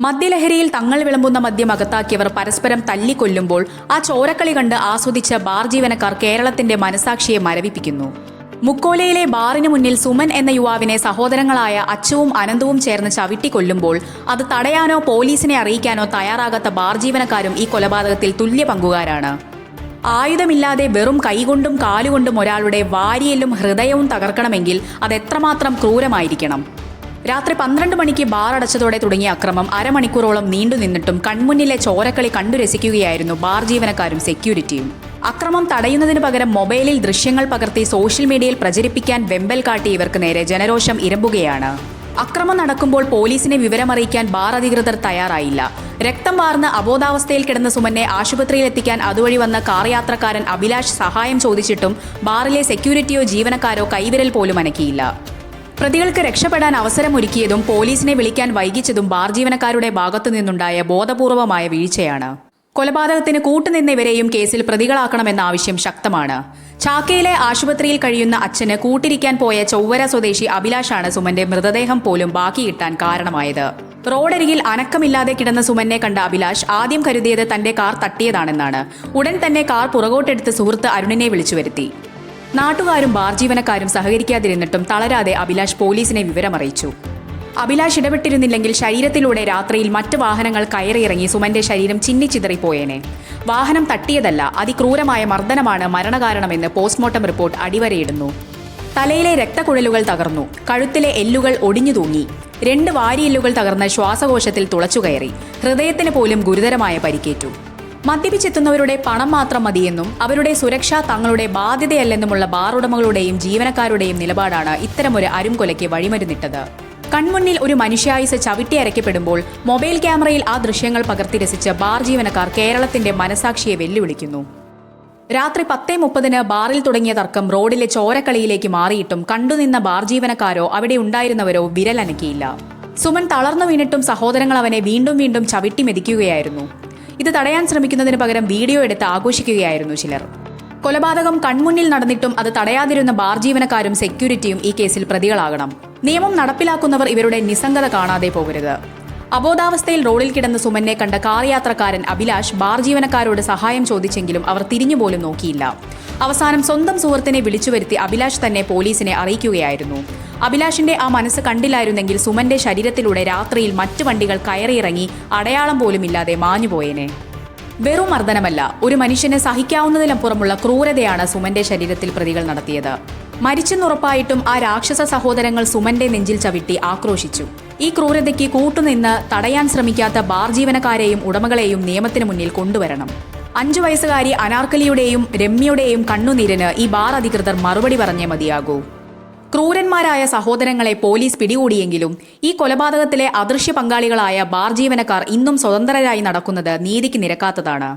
മദ്യലഹരിയിൽ തങ്ങൾ വിളമ്പുന്ന മദ്യം അകത്താക്കിയവർ പരസ്പരം തല്ലിക്കൊല്ലുമ്പോൾ ആ ചോരക്കളി കണ്ട് ആസ്വദിച്ച ബാർ ജീവനക്കാർ കേരളത്തിന്റെ മനസാക്ഷിയെ മരവിപ്പിക്കുന്നു. മുക്കോലയിലെ ബാറിന് മുന്നിൽ സുമൻ എന്ന യുവാവിനെ സഹോദരങ്ങളായ അച്ചുവും അനന്തവും ചേർന്ന് ചവിട്ടിക്കൊല്ലുമ്പോൾ അത് തടയാനോ പോലീസിനെ അറിയിക്കാനോ തയ്യാറാകാത്ത ബാർ ജീവനക്കാരും ഈ കൊലപാതകത്തിൽ തുല്യ പങ്കുകാരാണ്. ആയുധമില്ലാതെ വെറും കൈകൊണ്ടും കാലുകൊണ്ടും ഒരാളുടെ വാരിയെല്ലും ഹൃദയവും തകർക്കണമെങ്കിൽ അതെത്രമാത്രം ക്രൂരമായിരിക്കണം. രാത്രി 12 മണിക്ക് ബാർ അടച്ചതോടെ തുടങ്ങിയ അക്രമം അരമണിക്കൂറോളം നീണ്ടുനിന്നിട്ടും കൺമുന്നിലെ ചോരക്കളി കണ്ടു രസിക്കുകയായിരുന്നു ബാർ ജീവനക്കാരും സെക്യൂരിറ്റിയും. അക്രമം തടയുന്നതിന് പകരം മൊബൈലിൽ ദൃശ്യങ്ങൾ പകർത്തി സോഷ്യൽ മീഡിയയിൽ പ്രചരിപ്പിക്കാൻ വെമ്പൽ കാട്ടി ഇവർക്ക് നേരെ ജനരോഷം ഇരമ്പുകയാണ്. അക്രമം നടക്കുമ്പോൾ പോലീസിനെ വിവരമറിയിക്കാൻ ബാർ അധികൃതർ തയ്യാറായില്ല. രക്തം വാർന്ന് അബോധാവസ്ഥയിൽ കിടന്ന സുമനെ ആശുപത്രിയിലെത്തിക്കാൻ അതുവഴി വന്ന കാർ യാത്രക്കാരൻ അഭിലാഷ് സഹായം ചോദിച്ചിട്ടും ബാറിലെ സെക്യൂരിറ്റിയോ ജീവനക്കാരോ കൈവിരൽ പോലും അനക്കിയില്ല. പ്രതികൾക്ക് രക്ഷപ്പെടാൻ അവസരമൊരുക്കിയതും പോലീസിനെ വിളിക്കാൻ വൈകിച്ചതും ബാർ ജീവനക്കാരുടെ ഭാഗത്തു നിന്നുണ്ടായ ബോധപൂർവമായ വീഴ്ചയാണ്. കൊലപാതകത്തിന് കൂട്ടുനിന്നവരെയും കേസിൽ പ്രതികളാക്കണമെന്ന ആവശ്യം ശക്തമാണ്. ചാക്കയിലെ ആശുപത്രിയിൽ കഴിയുന്ന അച്ഛന് കൂട്ടിരിക്കാൻ പോയ ചൊവ്വര സ്വദേശി അഭിലാഷാണ് സുമന്റെ മൃതദേഹം പോലും ബാക്കി കിട്ടാൻ കാരണമായത്. റോഡരികിൽ അനക്കമില്ലാതെ കിടന്ന സുമനെ കണ്ട അഭിലാഷ് ആദ്യം കരുതിയത് തന്റെ കാർ തട്ടിയതാണെന്നാണ്. ഉടൻ തന്നെ കാർ പുറകോട്ടെടുത്ത് സുഹൃത്ത് അരുണിനെ വിളിച്ചു വരുത്തി. നാട്ടുകാരും ബാർ ജീവനക്കാരും സഹകരിക്കാതിരുന്നിട്ടും തളരാതെ അഭിലാഷ് പോലീസിനെ വിവരമറിയിച്ചു. അഭിലാഷ് ഇടപെട്ടിരുന്നില്ലെങ്കിൽ ശരീരത്തിലൂടെ രാത്രിയിൽ മറ്റ് വാഹനങ്ങൾ കയറിയിറങ്ങി സുമന്റെ ശരീരം ചിന്നിച്ചിതറിപ്പോയേനെ. വാഹനം തട്ടിയതല്ല, അതിക്രൂരമായ മർദ്ദനമാണ് മരണകാരണമെന്ന് പോസ്റ്റ്മോർട്ടം റിപ്പോർട്ട് അടിവരയിടുന്നു. തലയിലെ രക്തക്കുഴലുകൾ തകർന്നു, കഴുത്തിലെ എല്ലുകൾ ഒടിഞ്ഞു തൂങ്ങി, 2 വാരിയെല്ലുകൾ തകർന്ന് ശ്വാസകോശത്തിൽ തുളച്ചുകയറി, ഹൃദയത്തിന് പോലും ഗുരുതരമായ പരിക്കേറ്റു. മദ്യപിച്ചെത്തുന്നവരുടെ പണം മാത്രം മതിയെന്നും അവരുടെ സുരക്ഷ തങ്ങളുടെ ബാധ്യതയല്ലെന്നുമുള്ള ബാർ ഉടമകളുടെയും ജീവനക്കാരുടെയും നിലപാടാണ് ഇത്തരമൊരു അരുംകൊലയ്ക്ക് വഴിമരുന്നിട്ടത്. കൺമുന്നിൽ ഒരു മനുഷ്യായുസ് ചവിട്ടി അരയ്ക്കപ്പെടുമ്പോൾ മൊബൈൽ ക്യാമറയിൽ ആ ദൃശ്യങ്ങൾ പകർത്തി രസിച്ച ബാർ ജീവനക്കാർ കേരളത്തിന്റെ മനസാക്ഷിയെ വെല്ലുവിളിക്കുന്നു. രാത്രി 10:30 ബാറിൽ തുടങ്ങിയ തർക്കം റോഡിലെ ചോരക്കളിയിലേക്ക് മാറിയിട്ടും കണ്ടുനിന്ന ബാർ ജീവനക്കാരോ അവിടെ ഉണ്ടായിരുന്നവരോ വിരലനക്കിയില്ല. സുമൻ തളർന്നു വീണിട്ടും സഹോദരങ്ങൾ അവനെ വീണ്ടും വീണ്ടും ചവിട്ടി മെതിക്കുകയായിരുന്നു. ഇത് തടയാൻ ശ്രമിക്കുന്നതിന് പകരം വീഡിയോ എടുത്ത് ആഘോഷിക്കുകയായിരുന്നു ചിലർ. കൊലപാതകം കൺമുന്നിൽ നടന്നിട്ടും അത് തടയാതിരുന്ന ബാർ ജീവനക്കാരും സെക്യൂരിറ്റിയും ഈ കേസിൽ പ്രതികളാകണം. നിയമം നടപ്പിലാക്കുന്നവർ ഇവരുടെ നിസ്സംഗത കാണാതെ പോകരുത്. അബോധാവസ്ഥയിൽ റോഡിൽ കിടന്ന സുമനെ കണ്ട കാർ യാത്രക്കാരൻ അഭിലാഷ് ബാർ ജീവനക്കാരോട് സഹായം ചോദിച്ചെങ്കിലും അവർ തിരിഞ്ഞുപോലും നോക്കിയില്ല. അവസാനം സ്വന്തം സുഹൃത്തിനെ വിളിച്ചുവരുത്തി അഭിലാഷ് തന്നെ പോലീസിനെ അറിയിക്കുകയായിരുന്നു. അഭിലാഷിന്റെ ആ മനസ്സ് കണ്ടില്ലായിരുന്നെങ്കിൽ സുമന്റെ ശരീരത്തിലൂടെ രാത്രിയിൽ മറ്റു വണ്ടികൾ കയറിയിറങ്ങി അടയാളം പോലുമില്ലാതെ മാഞ്ഞുപോയേനെ. വെറും മർദ്ദനമല്ല, ഒരു മനുഷ്യന് സഹിക്കാവുന്നതിലപ്പുറമുള്ള ക്രൂരതയാണ് സുമന്റെ ശരീരത്തിൽ പ്രതികൾ നടത്തിയത്. മരിച്ചെന്നുറപ്പായിട്ടും ആ രാക്ഷസ സഹോദരങ്ങൾ സുമന്റെ നെഞ്ചിൽ ചവിട്ടി ആക്രോശിച്ചു. ഈ ക്രൂരതയ്ക്ക് കൂട്ടുനിന്ന് തടയാൻ ശ്രമിക്കാത്ത ബാർ ജീവനക്കാരെയും ഉടമകളെയും നിയമത്തിന് മുന്നിൽ കൊണ്ടുവരണം. 5 വയസ്സുകാരി അനാർക്കലിയുടെയും രമ്യയുടെയും കണ്ണുനീരിന് ഈ ബാർ അധികൃതർ മറുപടി പറഞ്ഞേ മതിയാകൂ. ക്രൂരന്മാരായ സഹോദരങ്ങളെ പോലീസ് പിടികൂടിയെങ്കിലും ഈ കൊലപാതകത്തിലെ അദൃശ്യ പങ്കാളികളായ ബാർ ജീവനക്കാർ ഇന്നും സ്വതന്ത്രരായി നടക്കുന്നത് നീതിക്ക് നിരക്കാത്തതാണ്.